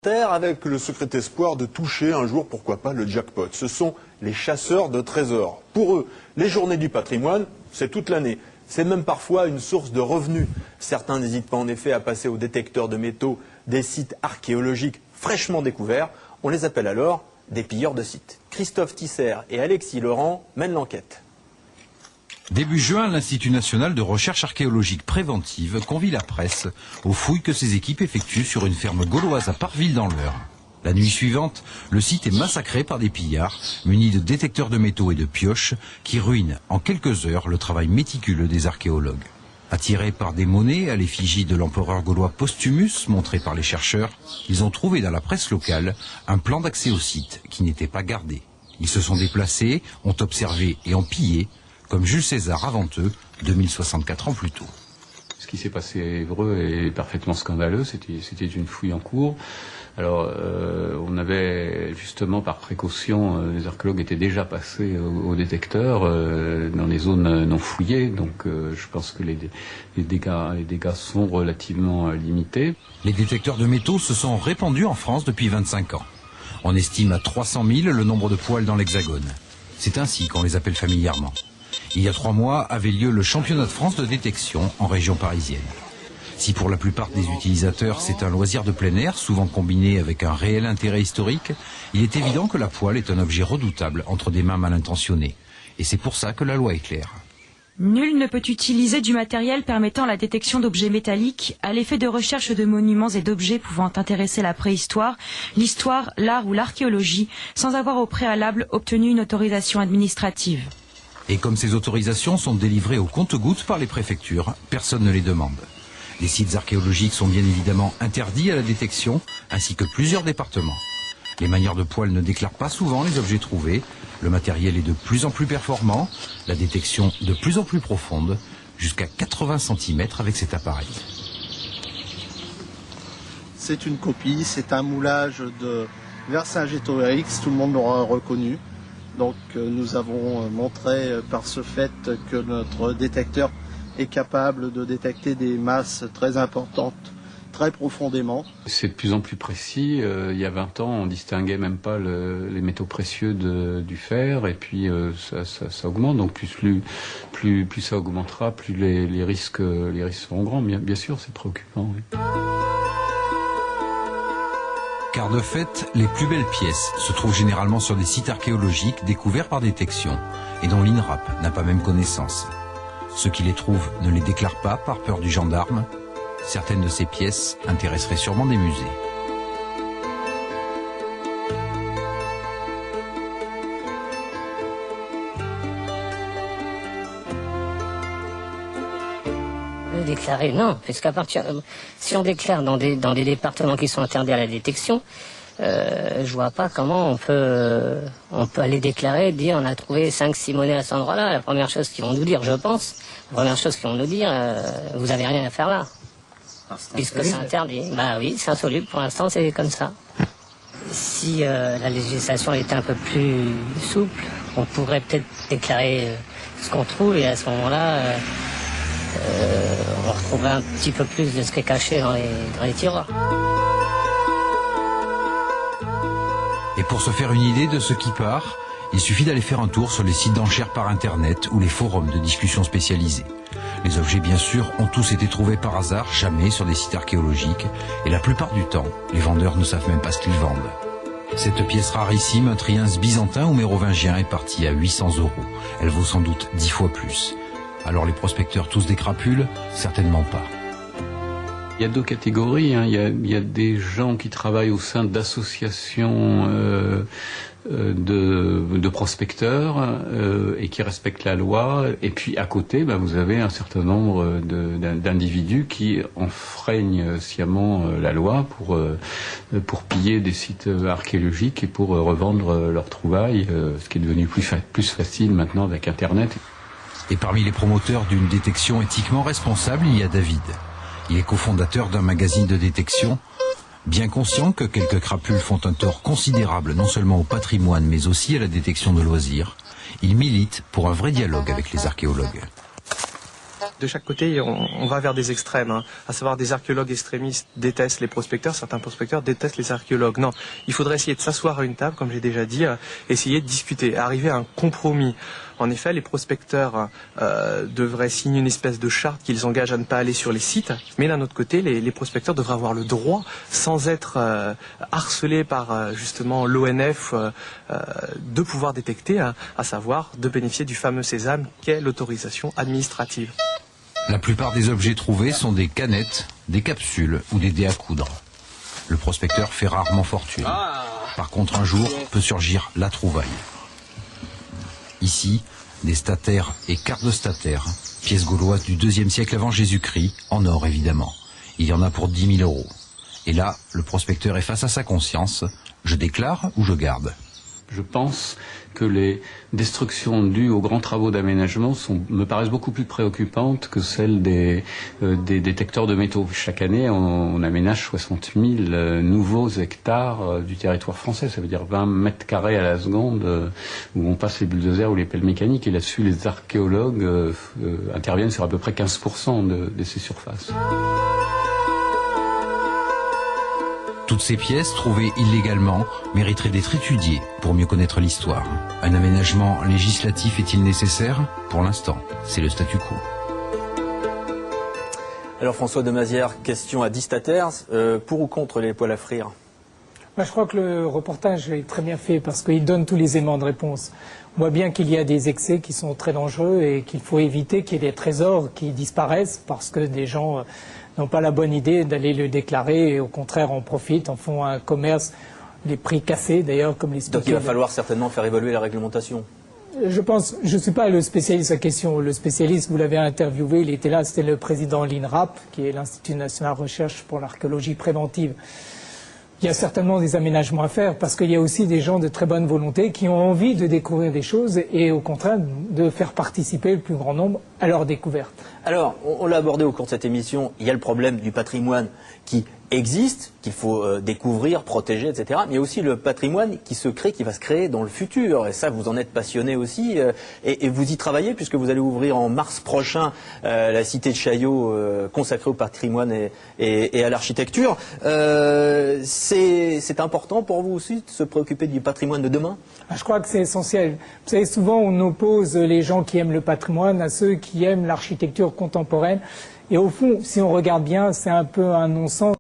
Avec le secret espoir de toucher un jour, pourquoi pas, le jackpot. Ce sont les chasseurs de trésors. Pour eux, les journées du patrimoine, c'est toute l'année. C'est même parfois une source de revenus. Certains n'hésitent pas en effet à passer au détecteur de métaux des sites archéologiques fraîchement découverts. On les appelle alors des pilleurs de sites. Christophe Tisser et Alexis Laurent mènent l'enquête. Début juin, l'Institut national de recherche archéologique préventive convie la presse aux fouilles que ses équipes effectuent sur une ferme gauloise à Parville dans l'Eure. La nuit suivante, le site est massacré par des pillards munis de détecteurs de métaux et de pioches qui ruinent en quelques heures le travail méticuleux des archéologues. Attirés par des monnaies à l'effigie de l'empereur gaulois Postumus montré par les chercheurs, ils ont trouvé dans la presse locale un plan d'accès au site qui n'était pas gardé. Ils se sont déplacés, ont observé et ont pillé, comme Jules César avant eux, 2064 ans plus tôt. Ce qui s'est passé à Évreux est parfaitement scandaleux, c'était une fouille en cours. Alors on avait justement par précaution, les archéologues étaient déjà passés au détecteur dans les zones non fouillées, donc je pense que les dégâts sont relativement limités. Les détecteurs de métaux se sont répandus en France depuis 25 ans. On estime à 300 000 le nombre de poils dans l'Hexagone. C'est ainsi qu'on les appelle familièrement. Il y a 3 mois avait lieu le championnat de France de détection en région parisienne. Si pour la plupart des utilisateurs c'est un loisir de plein air, souvent combiné avec un réel intérêt historique, il est évident que la poêle est un objet redoutable entre des mains mal intentionnées. Et c'est pour ça que la loi est claire. Nul ne peut utiliser du matériel permettant la détection d'objets métalliques à l'effet de recherche de monuments et d'objets pouvant intéresser la préhistoire, l'histoire, l'art ou l'archéologie, sans avoir au préalable obtenu une autorisation administrative. Et comme ces autorisations sont délivrées au compte-gouttes par les préfectures, personne ne les demande. Les sites archéologiques sont bien évidemment interdits à la détection, ainsi que plusieurs départements. Les manieurs de poêle ne déclarent pas souvent les objets trouvés, le matériel est de plus en plus performant, la détection de plus en plus profonde, jusqu'à 80 cm avec cet appareil. C'est une copie, c'est un moulage de Vercingétorix, tout le monde l'aura reconnu. Donc nous avons montré par ce fait que notre détecteur est capable de détecter des masses très importantes, très profondément. C'est de plus en plus précis. Il y a 20 ans, on distinguait même pas les métaux précieux du fer, et puis ça augmente. Donc plus ça augmentera, plus les risques seront grands. Bien sûr, c'est préoccupant. Oui. Car de fait, les plus belles pièces se trouvent généralement sur des sites archéologiques découverts par détection et dont l'INRAP n'a pas même connaissance. Ceux qui les trouvent ne les déclarent pas par peur du gendarme. Certaines de ces pièces intéresseraient sûrement des musées. Déclarer, non, parce qu'à partir, si on déclare dans des départements qui sont interdits à la détection, je vois pas comment on peut aller déclarer, dire on a trouvé 5-6 monnaies à cet endroit-là. La première chose qu'ils vont nous dire, je pense, vous avez rien à faire là. Puisque c'est interdit. Bah oui, c'est insoluble, pour l'instant c'est comme ça. Si la législation était un peu plus souple, on pourrait peut-être déclarer ce qu'on trouve, et à ce moment-là, on retrouverait un petit peu plus de ce qui est caché dans les tiroirs. Et pour se faire une idée de ce qui part, il suffit d'aller faire un tour sur les sites d'enchères par Internet ou les forums de discussion spécialisés. Les objets, bien sûr, ont tous été trouvés par hasard, jamais sur des sites archéologiques, et la plupart du temps, les vendeurs ne savent même pas ce qu'ils vendent. Cette pièce rarissime, un triens byzantin ou mérovingien, est partie à 800 €. Elle vaut sans doute 10 fois plus. Alors les prospecteurs tous des crapules? Certainement pas. Il y a 2 catégories, hein. Il y a des gens qui travaillent au sein d'associations de prospecteurs et qui respectent la loi. Et puis à côté, vous avez un certain nombre d'individus qui enfreignent sciemment la loi pour piller des sites archéologiques et pour revendre leurs trouvailles, ce qui est devenu plus facile maintenant avec Internet. Et parmi les promoteurs d'une détection éthiquement responsable, il y a David. Il est cofondateur d'un magazine de détection. Bien conscient que quelques crapules font un tort considérable non seulement au patrimoine mais aussi à la détection de loisirs, il milite pour un vrai dialogue avec les archéologues. De chaque côté, on va vers des extrêmes, hein, à savoir des archéologues extrémistes détestent les prospecteurs, certains prospecteurs détestent les archéologues. Non, il faudrait essayer de s'asseoir à une table, comme j'ai déjà dit, essayer de discuter, arriver à un compromis. En effet, les prospecteurs devraient signer une espèce de charte qui les engage à ne pas aller sur les sites, mais d'un autre côté, les prospecteurs devraient avoir le droit, sans être harcelés par justement l'ONF, de pouvoir détecter, à savoir de bénéficier du fameux sésame qu'est l'autorisation administrative. La plupart des objets trouvés sont des canettes, des capsules ou des dés à coudre. Le prospecteur fait rarement fortune. Par contre, un jour peut surgir la trouvaille. Ici, des statères et cartes de statères, pièces gauloises du IIe siècle avant Jésus-Christ, en or évidemment. Il y en a pour 10 000 €. Et là, le prospecteur est face à sa conscience. Je déclare ou je garde? Je pense que les destructions dues aux grands travaux d'aménagement me paraissent beaucoup plus préoccupantes que celles des détecteurs de métaux. Chaque année, on aménage 60 000 nouveaux hectares du territoire français. Ça veut dire 20 mètres carrés à la seconde où on passe les bulldozers ou les pelles mécaniques. Et là-dessus, les archéologues interviennent sur à peu près 15% de ces surfaces. Toutes ces pièces, trouvées illégalement, mériteraient d'être étudiées pour mieux connaître l'histoire. Un aménagement législatif est-il nécessaire? Pour l'instant, c'est le statu quo. Alors François Demazière, question à 10 statères, pour ou contre les poêles à frire? Je crois que le reportage est très bien fait parce qu'il donne tous les éléments de réponse. On voit bien qu'il y a des excès qui sont très dangereux et qu'il faut éviter qu'il y ait des trésors qui disparaissent parce que des gens n'ont pas la bonne idée d'aller le déclarer et au contraire en profitent, en font un commerce, les prix cassés d'ailleurs comme les. Donc il va falloir certainement faire évoluer la réglementation. Je pense, je ne suis pas le spécialiste de la question. Le spécialiste, vous l'avez interviewé, il était là, c'était le président l'INRAP, qui est l'Institut national de recherche pour l'archéologie préventive. Il y a certainement des aménagements à faire parce qu'il y a aussi des gens de très bonne volonté qui ont envie de découvrir des choses et au contraire de faire participer le plus grand nombre à leur découverte. Alors, on l'a abordé au cours de cette émission, il y a le problème du patrimoine qui existe, qu'il faut découvrir, protéger, etc. Mais il y a aussi le patrimoine qui se crée, qui va se créer dans le futur. Et ça, vous en êtes passionné aussi. Et vous y travaillez puisque vous allez ouvrir en mars prochain la cité de Chaillot consacrée au patrimoine et à l'architecture. C'est important pour vous aussi de se préoccuper du patrimoine de demain? Je crois que c'est essentiel. Vous savez, souvent on oppose les gens qui aiment le patrimoine à ceux qui aiment l'architecture contemporaine. Et au fond, si on regarde bien, c'est un peu un non-sens.